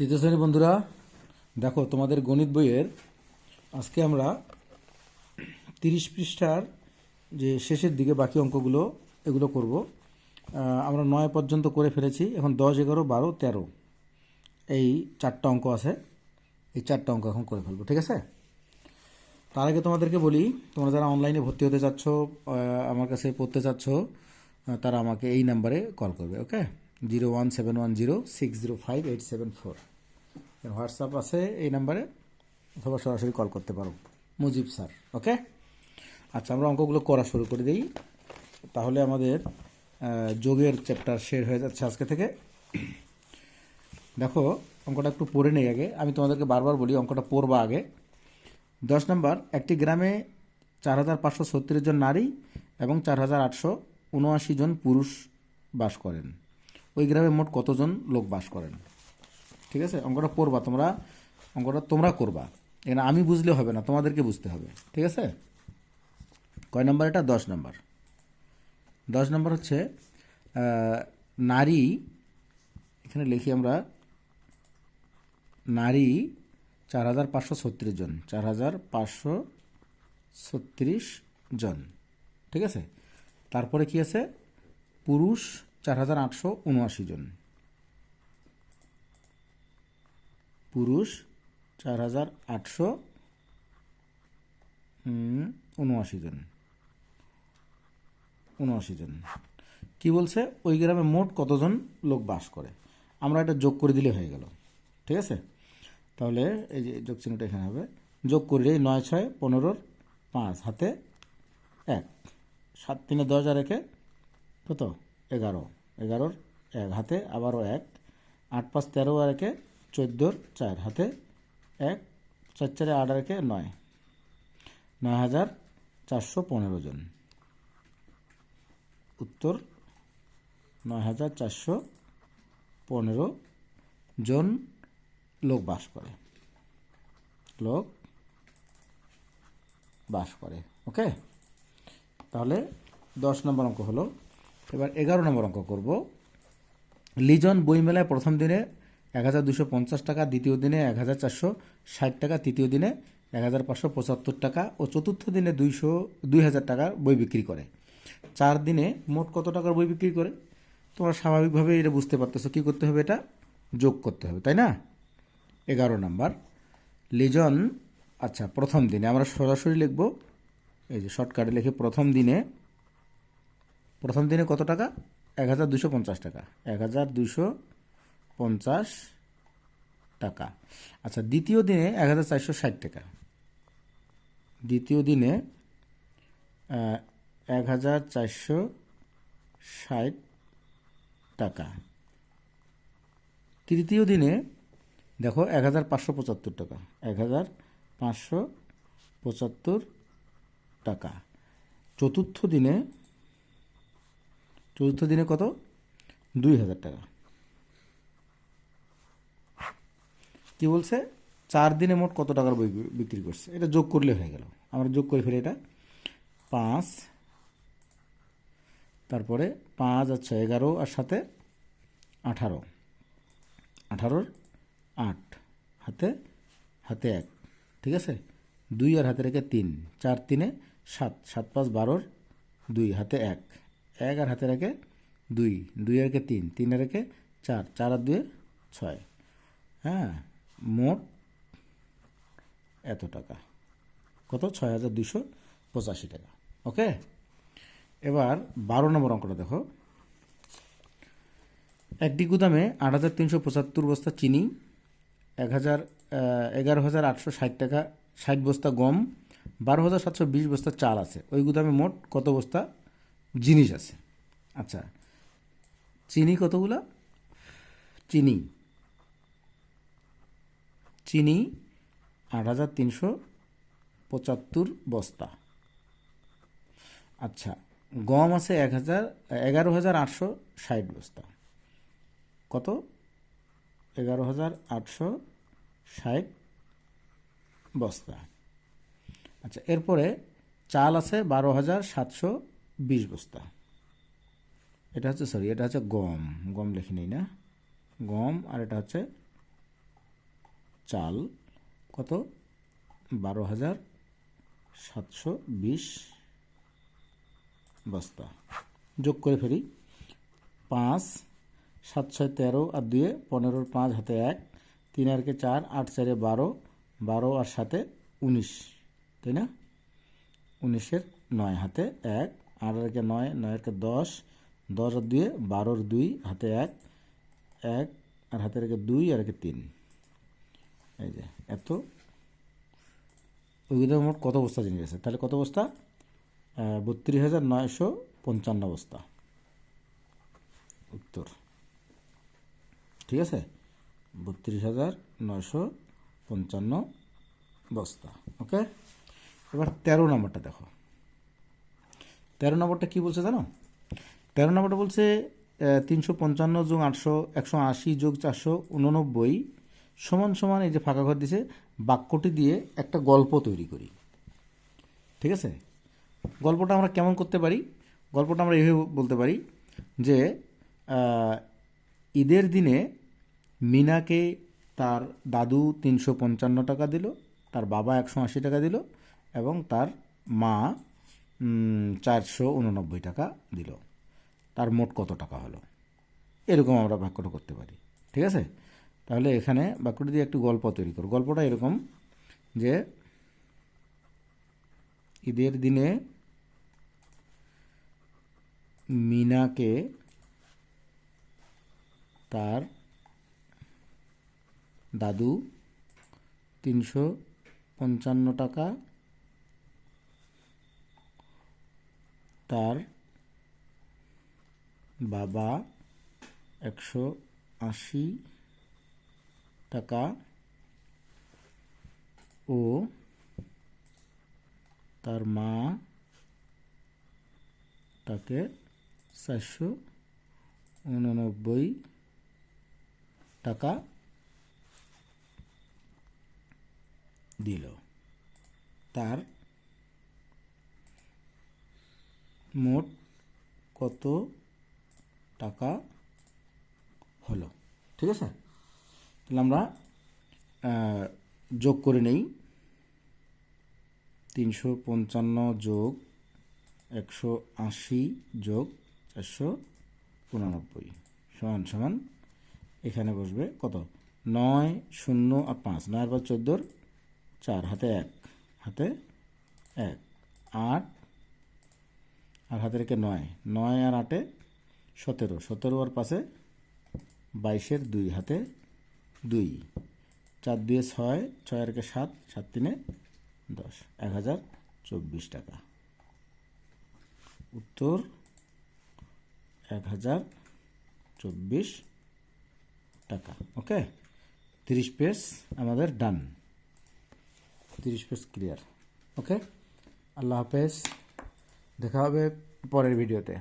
তৃতীয় শ্রেণীর বন্ধুরা, দেখো তোমাদের গণিত বইয়ের আজকে আমরা 30 পৃষ্ঠার যে শেষের দিকে বাকি অঙ্কগুলো এগুলো করব। আমরা 9 পর্যন্ত করে ফেলেছি। এখন 10, 11, 12, 13 এই 4টা অঙ্ক আছে। এই 4টা অঙ্ক এখন করে ফেলবো, ঠিক আছে? তার আগে তোমাদেরকে বলি, তোমরা যারা অনলাইনে ভর্তি হতে চাচ্ছ, আমার কাছে পড়তে চাচ্ছ, তারা আমাকে এই নাম্বারে কল করবে। ওকে, 01710605874। হোয়াটসঅ্যাপ আছে এই নাম্বারে, অথবা সরাসরি কল করতে পারো, মুজিব স্যার। ওকে, আচ্ছা, আমরা অঙ্কগুলো করা শুরু করে দিই। তাহলে আমাদের যোগের চ্যাপ্টার শেষ হয়ে যাচ্ছে আজকে থেকে। দেখো, অঙ্কটা একটু পড়ে নেই আগে। আমি তোমাদেরকে বারবার বলি অঙ্কটা পড়বা আগে। 10 নম্বর, একটি গ্রামে 4536 জন নারী এবং 4879 জন পুরুষ বাস করেন। ওই গ্রামে মোট কতজন লোক বাস করেন? ঠিক আছে, অঙ্কটা পড়বা তোমরা, অঙ্কটা তোমরা করবা। এখানে আমি বুঝলে হবে না, তোমাদেরকে বুঝতে হবে, ঠিক আছে? কয় নম্বর এটা? 10 নম্বর। 10 নম্বর হচ্ছে নারী, এখানে লিখি আমরা, নারী 4536 জন, 4536 জন, ঠিক আছে? তারপরে কি আছে? পুরুষ 4879 জন, পুরুষ 4879 জন, 79 জন। কি বলছে? ওই গ্রামে মোট কতজন লোক বাস করে? আমরা এটা যোগ করে দিলে হয়ে গেল, ঠিক আছে? তাহলে এই যে যোগ চিহ্নটা এখানে হবে, যোগ করলে 9, 6, 15, 5 হাতে 1, 7, 3, 10 আর 1 কত? 11, 11 1 হাতে আবারও 1, 8, 5, 13 আর 1 14, 4 হাতে 1, 4, 4, 8 আর 1 9, 9415 জন। উত্তর 9415 জন লোক বাস করে, লোক বাস করে। ওকে, তাহলে 10 নম্বর অঙ্ক হলো। এবার 11 নম্বর অঙ্ক করব। লিজন বইমেলায় প্রথম দিনে 1250 টাকা, দ্বিতীয় দিনে 1460 টাকা, তৃতীয় দিনে 1575 টাকা ও চতুর্থ দিনে 2000 টাকার বই বিক্রি করে। 4 দিনে মোট কত টাকার বই বিক্রি করে? তোমরা স্বাভাবিকভাবে এটা বুঝতে পারতেছো। কী করতে হবে? এটা যোগ করতে হবে, তাই না? 11 নাম্বার, লিজন, আচ্ছা, প্রথম দিনে আমরা সরাসরি লিখব, এই যে শর্টকাটে লিখে, প্রথম দিনে কত টাকা? 1250 টাকা, 1250 টাকা। আচ্ছা, দ্বিতীয় দিনে 1460 টাকা, দ্বিতীয় দিনে 1460 টাকা। তৃতীয় দিনে দেখো 1575 টাকা, 1575 টাকা। চতুর্থ দিনে কত? 2000 টাকা। কি বলছে? 4 দিনে মোট কত টাকার বই বিক্রি করছে? এটা যোগ করলে হয়ে গেল। আমরা যোগ করে ফেলি এটা, 5, তারপরে 5, আচ্ছা 11 আর সাথে 18, 18 8 হাতে 1, ঠিক আছে? 2 আর হাতে রেখে 3, 4 3 7, 7 5 12, 2 হাতে 1, 1 আর হাতে রেখে 2, 2 আর রেখে 3, 3 আর রেখে 4, 4 আর 2 6। হ্যাঁ, মোট এত টাকা। কত? 6285 টাকা। ওকে, এবার 12 নম্বর অঙ্কটা দেখো। একটি গুদামে 8375 বস্তা চিনি, 11,860 টাকা, 60 বস্তা গম, 12,720 বস্তা চাল আছে। ওই গুদামে মোট কত বস্তা জিনিস আছে? আচ্ছা, চিনি কতগুলা? চিনি 8375 বস্তা। আচ্ছা, গম আছে 11,860 বস্তা। কত? 11,860 বস্তা। আচ্ছা, এরপরে চাল আছে 12,720 বস্তা। এটা হচ্ছে গম লিখে নেই না, গম, আর এটা হচ্ছে চাল কত 12,720 বস্তা। যোগ করে ফেলি, 5 7 6 13 আর 2 15, 5 হাতে 1, 3 আর 4, 8 4 12, 12 আর 7 19, তাই না? 19 9 হাতে 1, 8 আর 9, 9 আর 10, 10 আর 2 12, 2 হাতে 1, 1 আর হাতে 2 আর 3, এই যে এত। ওইগুলো মোট কত বস্তা জিনিস আছে? তাহলে কত বস্তা? 32,955 বস্তা উত্তর। ঠিক আছে, 32,955 বস্তা। ওকে, এবার 13 নম্বরটা দেখো। 13 নম্বরটা কী বলছে জানো? 13 নম্বরটা বলছে 355 যোগ 800 180 যোগ 489 সমান সমান, এই যে ফাঁকা ঘর দিছে, বাক্যটি দিয়ে একটা গল্প তৈরি করি। ঠিক আছে, গল্পটা আমরা কেমন করতে পারি? গল্পটা আমরা এইভাবে বলতে পারি যে ঈদের দিনে মিনাকে তার দাদু 355 টাকা দিল, তার বাবা 180 টাকা দিল এবং তার মা 489 টাকা দিল। তার মোট কত টাকা হলো? এরকম আমরা বাক্যটা করতে পারি। ঠিক আছে, তাহলে এখানে বাক্যটি দিয়ে একটু গল্প তৈরি করো। গল্পটা এরকম যে ঈদের দিনে মিনাকে তার দাদু 355 টাকা, তার বাবা 180 টাকা ও তার মা তাকে 489 টাকা দিল। তার মোট কত টাকা হলো? ঠিক আছে, তাহলে আমরা যোগ করে নেই। 355 যোগ 180 যোগ 489 সমান সমান, এখানে বসবে কত? 9 0 আর 5, 9 আর 5 14, 4 হাতে 1, হাতে 1, 8 আর হাতে রেখে 9, 9 আর 8 17, 17 আর 5 22, 2 হাতে 2, 4 2 6, 6 আর 7, 7 3 10, 1024 টাকা উত্তর। 1024 টাকা। ওকে, 30 পেজ আমাদের ডান, 30 পেজ ক্লিয়ার। ওকে, আল্লাহ হাফেজ, দেখা হবে পরের ভিডিওতে।